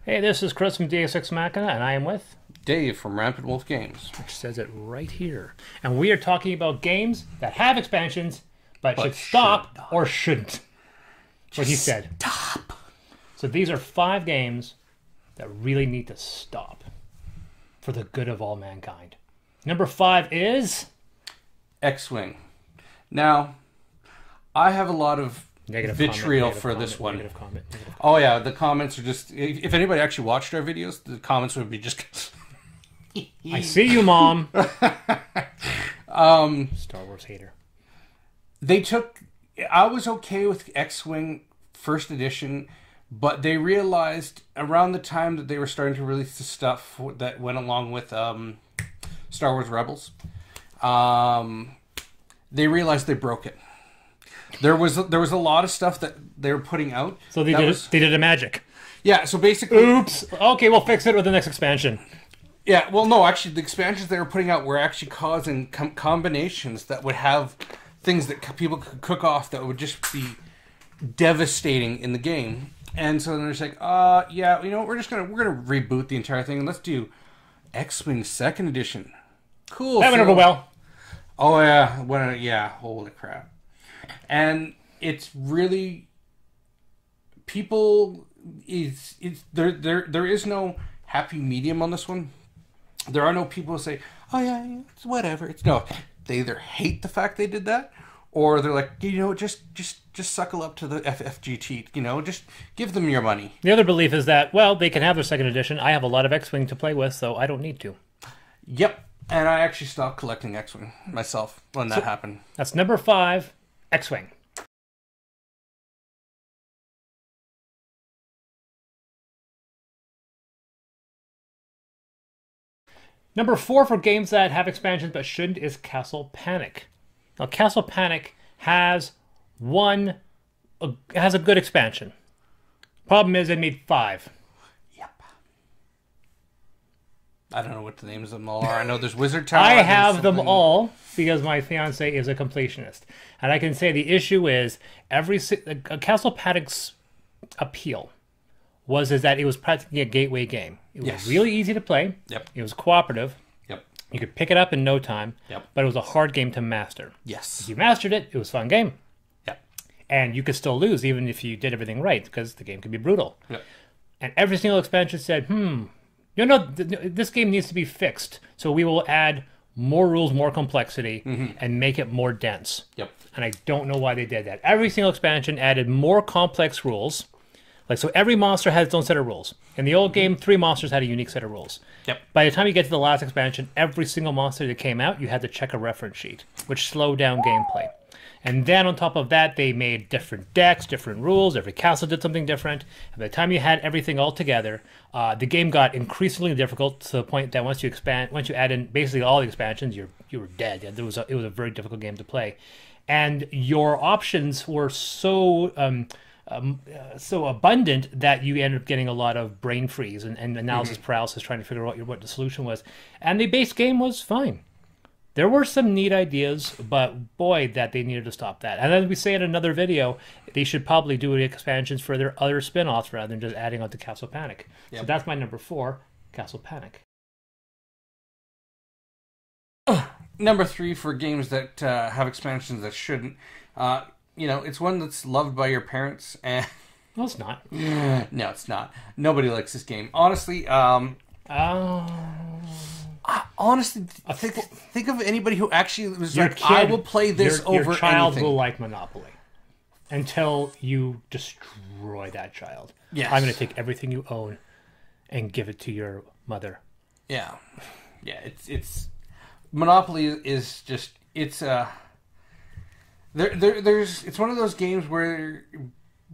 Hey, this is Chris from Deus Ex Machina, and I am with... Dave from Rampant Wolf Games. Which says it right here. And we are talking about games that have expansions, but should stop or shouldn't. That's what he said. Stop. So these are 5 games that really need to stop for the good of all mankind. Number 5 is... X-Wing. Now, I have a lot of Negative vitriol comment, for negative this one. Negative comment. Oh yeah, the comments are just... If anybody actually watched our videos, the comments would be just... I see you, Mom. Star Wars hater. They took... I was okay with X-Wing first edition, but they realized around the time that they were starting to release the stuff that went along with Star Wars Rebels, they realized they broke it. There was a lot of stuff that they were putting out. So they did a magic. Yeah, so basically... Oops. Okay, we'll fix it with the next expansion. Yeah, well, no, actually, the expansions they were putting out were actually causing combinations that would have things that people could cook off that would just be devastating in the game. And so they're just like, yeah, you know, we're gonna reboot the entire thing and let's do X-Wing 2nd Edition. Cool. That went over well. Oh yeah, yeah, holy crap! And it's really people. There is no happy medium on this one. There are no people who say, "Oh yeah, it's whatever." It's no. They either hate the fact they did that, or they're like, you know, just suckle up to the FFGT. You know, just give them your money. The other belief is that, well, they can have their 2nd edition. I have a lot of X-Wing to play with, so I don't need to. Yep. And I actually stopped collecting X-Wing myself when that happened. That's number 5, X-Wing. Number 4 for games that have expansions but shouldn't is Castle Panic. Now, Castle Panic has a good expansion. Problem is, it made 5. Yep. I don't know what the names of them all are. I know there's Wizard Tower. I have them all because my fiance is a completionist, and I can say the issue is Castle Panic's appeal was that it was practically a gateway game. It was really easy to play. Yep. It was cooperative. Yep. You could pick it up in no time. Yep. But it was a hard game to master. Yes. If you mastered it, it was a fun game. Yep. And you could still lose even if you did everything right because the game could be brutal. Yep. And every single expansion said, this game needs to be fixed. So we will add more rules, more complexity, and make it more dense. Yep. And I don't know why they did that. Every single expansion added more complex rules. So every monster had its own set of rules. In the old game, 3 monsters had a unique set of rules. Yep. By the time you get to the last expansion, every single monster that came out, you had to check a reference sheet, which slowed down gameplay. And then on top of that, they made different decks, different rules. Every castle did something different. And by the time you had everything all together, the game got increasingly difficult to the point that once you add in basically all the expansions, you were dead. It was a very difficult game to play, and your options were so abundant that you ended up getting a lot of brain freeze and analysis paralysis trying to figure out what the solution was. And the base game was fine. There were some neat ideas, but boy, that they needed to stop that. And as we say in another video, they should probably do expansions for their other spin-offs rather than just adding on to Castle Panic. Yep. So that's my number 4, Castle Panic. Number 3 for games that have expansions that shouldn't. It's one that's loved by your parents. And no, it's not. No, it's not. Nobody likes this game. Honestly, think of anybody who actually was I will play this over anything. Your child will like Monopoly until you destroy that child. Yes. I'm going to take everything you own and give it to your mother. Yeah. Yeah, it's Monopoly is just it's it's one of those games where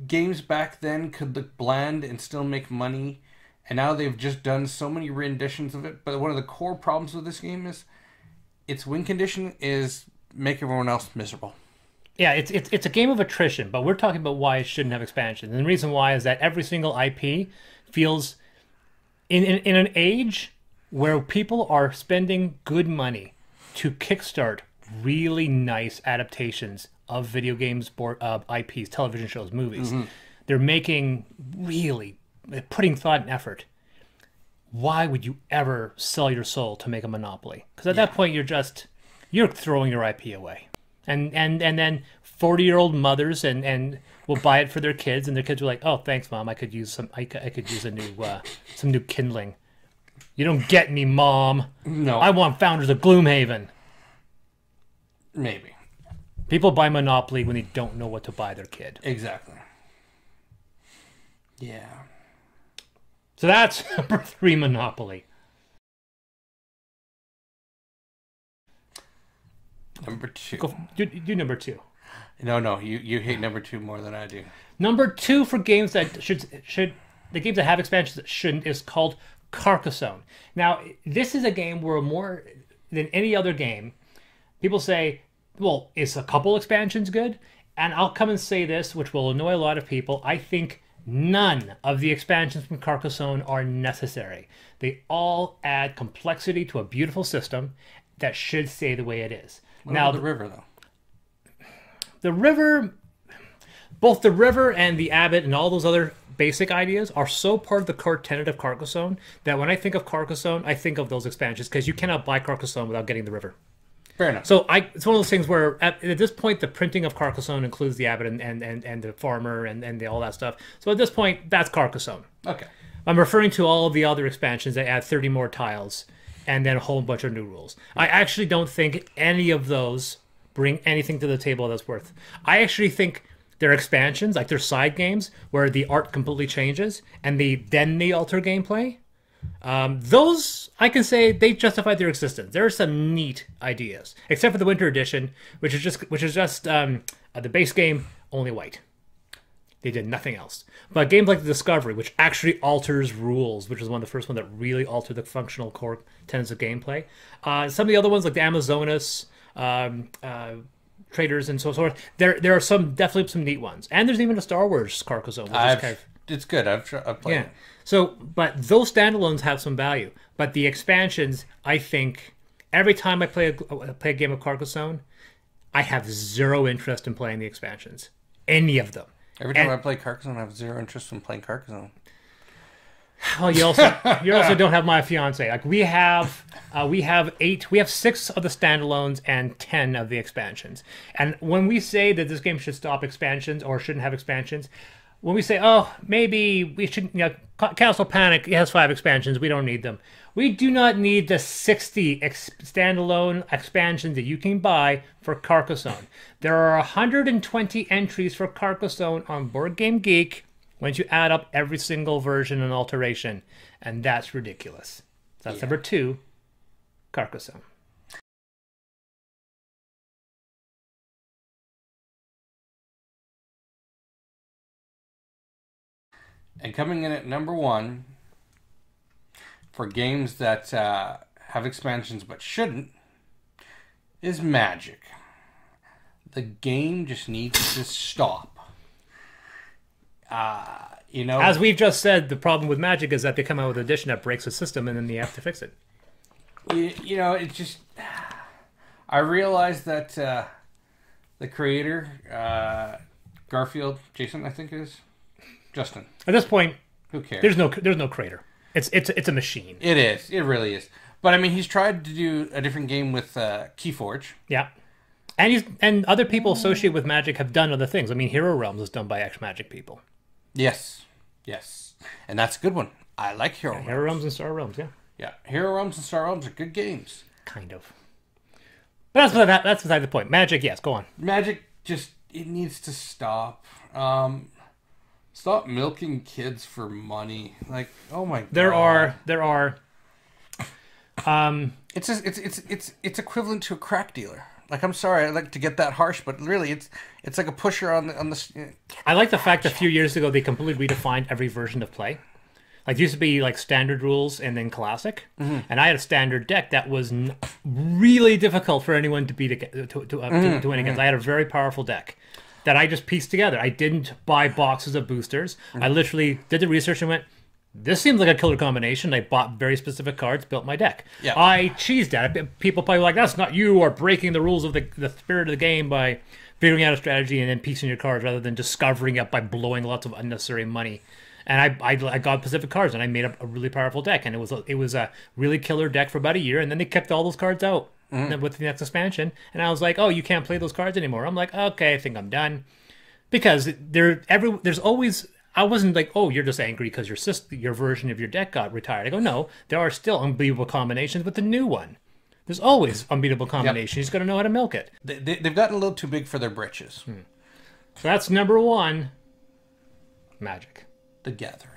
games back then could look bland and still make money. And now they've just done so many renditions of it. But one of the core problems with this game is its win condition is make everyone else miserable. Yeah, it's a game of attrition, but we're talking about why it shouldn't have expansion. And the reason why is that every single IP feels in an age where people are spending good money to kickstart really nice adaptations of video games, IPs, television shows, movies. They're making really putting thought and effort, why would you ever sell your soul to make a monopoly? Because at that point, you're throwing your IP away. And then 40-year-old mothers and will buy it for their kids, and their kids are like, "Oh, thanks, Mom. I could use I could use a new some new kindling." You don't get me, Mom. No. I want Founders of Gloomhaven. Maybe. People buy Monopoly when they don't know what to buy their kid. Exactly. Yeah. So that's number 3, Monopoly. Number 2. Do number 2. No, you hate number 2 more than I do. Number 2 for games that should the games that have expansions that shouldn't is called Carcassonne. Now, this is a game where more than any other game, people say, well, is a couple expansions good? And I'll come and say this, which will annoy a lot of people. I think none of the expansions from Carcassonne are necessary. They all add complexity to a beautiful system that should stay the way it is. What now, about the river, though? The river, both the river and the abbot and all those other basic ideas are so part of the core tenet of Carcassonne that when I think of Carcassonne, I think of those expansions because you cannot buy Carcassonne without getting the river. Fair enough. So it's one of those things where at this point, the printing of Carcassonne includes the abbot and the farmer and all that stuff. So at this point, that's Carcassonne. Okay. I'm referring to all of the other expansions that add 30 more tiles and then a whole bunch of new rules. I actually don't think any of those bring anything to the table that's worth. I actually think they're expansions, like they're side games where the art completely changes and then they alter gameplay. Those I can say they justify their existence. There are some neat ideas, except for the Winter Edition, which is just the base game only white. They did nothing else. But games like the Discovery, which actually alters rules, which is one of the first ones that really altered the functional core tenets of gameplay. Some of the other ones like the Amazonas, Traders, and so forth. There are definitely some neat ones, and there's even a Star Wars Carcassonne, which is kind of, it's good. I've played it. So, but those standalones have some value. But the expansions, I think, every time I play a game of Carcassonne, I have zero interest in playing the expansions. Any of them. Every time I play Carcassonne, I have zero interest in playing Carcassonne. Well, you also don't have my fiance. Like we have 6 of the standalones and 10 of the expansions. And when we say that this game should stop expansions or shouldn't have expansions, when we say, oh, maybe we should, Castle Panic has 5 expansions, we don't need them. We do not need the 60 standalone expansions that you can buy for Carcassonne. There are 120 entries for Carcassonne on Board Game Geek once you add up every single version and alteration, and that's ridiculous. That's number 2, Carcassonne. And coming in at number 1 for games that have expansions but shouldn't is Magic. The game just needs to stop. As we've just said, the problem with Magic is that they come out with an edition that breaks the system and then they have to fix it. It's just... I realize that the creator, Garfield, Jason, I think it is, Justin. At this point, who cares? There's no creator. It's a machine. It is. It really is. But I mean, he's tried to do a different game with Keyforge. Yeah, and other people associated with Magic have done other things. I mean, Hero Realms is done by ex-Magic people. Yes, and that's a good one. I like Hero Realms. Hero Realms and Star Realms. Yeah, Hero Realms and Star Realms are good games. Kind of. But that's beside the point. Magic, yes, go on. Magic it needs to stop. Stop milking kids for money. Like, oh my god. There are. It's equivalent to a crack dealer. Like, I'm sorry, I like to get that harsh, but really, it's like a pusher on the. I like the fact that a few years ago they completely redefined every version of play. Like, it used to be like standard rules and then classic, and I had a standard deck that was really difficult for anyone to beat to win against. I had a very powerful deck that I just pieced together. I didn't buy boxes of boosters. I literally did the research and went, this seems like a killer combination. I bought very specific cards, built my deck. Yeah. I cheesed that. People probably like, that's not you, or breaking the rules of the spirit of the game by figuring out a strategy and then piecing your cards rather than discovering it by blowing lots of unnecessary money And I got Pacific cards, and I made up a really powerful deck, and it was a really killer deck for about a year, and then they kept all those cards out with the next expansion, and I was like, oh, you can't play those cards anymore. I'm like, okay, I think I'm done, because there's always. I wasn't like, oh, you're just angry because your version of your deck got retired. I go, no, there are still unbeatable combinations with the new one. There's always unbeatable combinations. You just got to know how to milk it. They've gotten a little too big for their britches. So that's number one. Magic. The Gathering.